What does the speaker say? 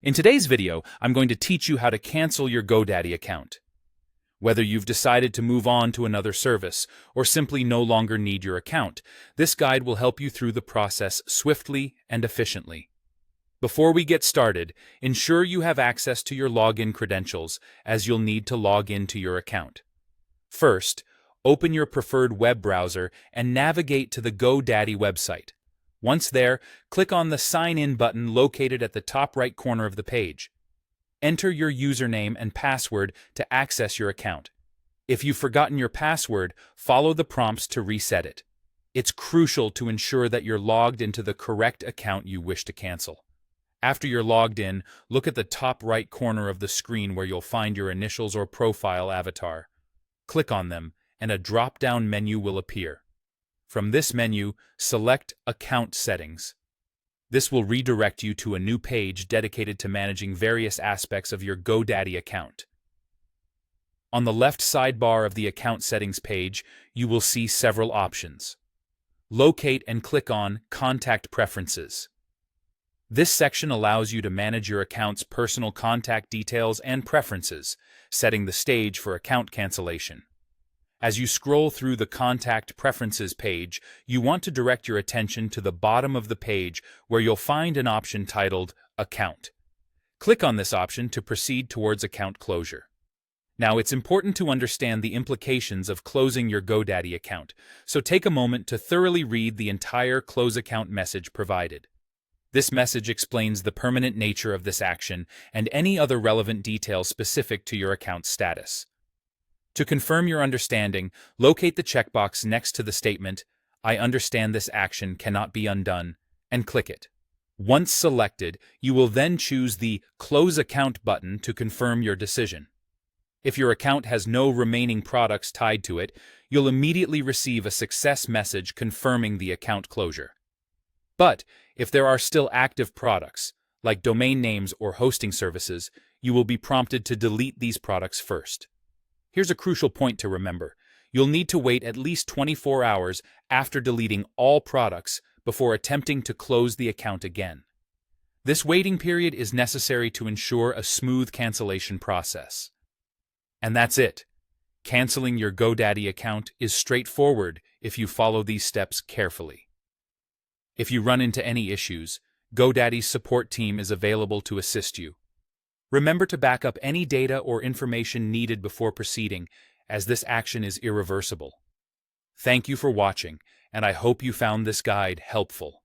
In today's video, I'm going to teach you how to cancel your GoDaddy account. Whether you've decided to move on to another service or simply no longer need your account, this guide will help you through the process swiftly and efficiently. Before we get started, ensure you have access to your login credentials, as you'll need to log into your account. First, open your preferred web browser and navigate to the GoDaddy website. Once there, click on the Sign In button located at the top right corner of the page. Enter your username and password to access your account. If you've forgotten your password, follow the prompts to reset it. It's crucial to ensure that you're logged into the correct account you wish to cancel. After you're logged in, look at the top right corner of the screen where you'll find your initials or profile avatar. Click on them, and a drop-down menu will appear. From this menu, select Account Settings. This will redirect you to a new page dedicated to managing various aspects of your GoDaddy account. On the left sidebar of the Account Settings page, you will see several options. Locate and click on Contact Preferences. This section allows you to manage your account's personal contact details and preferences, setting the stage for account cancellation. As you scroll through the Contact Preferences page, you want to direct your attention to the bottom of the page where you'll find an option titled Account. Click on this option to proceed towards account closure. Now, it's important to understand the implications of closing your GoDaddy account, so take a moment to thoroughly read the entire Close Account message provided. This message explains the permanent nature of this action and any other relevant details specific to your account's status. To confirm your understanding, locate the checkbox next to the statement, "I understand this action cannot be undone," and click it. Once selected, you will then choose the Close Account button to confirm your decision. If your account has no remaining products tied to it, you'll immediately receive a success message confirming the account closure. But if there are still active products, like domain names or hosting services, you will be prompted to delete these products first. Here's a crucial point to remember. You'll need to wait at least 24 hours after deleting all products before attempting to close the account again. This waiting period is necessary to ensure a smooth cancellation process. And that's it. Canceling your GoDaddy account is straightforward if you follow these steps carefully. If you run into any issues, GoDaddy's support team is available to assist you. Remember to back up any data or information needed before proceeding, as this action is irreversible. Thank you for watching, and I hope you found this guide helpful.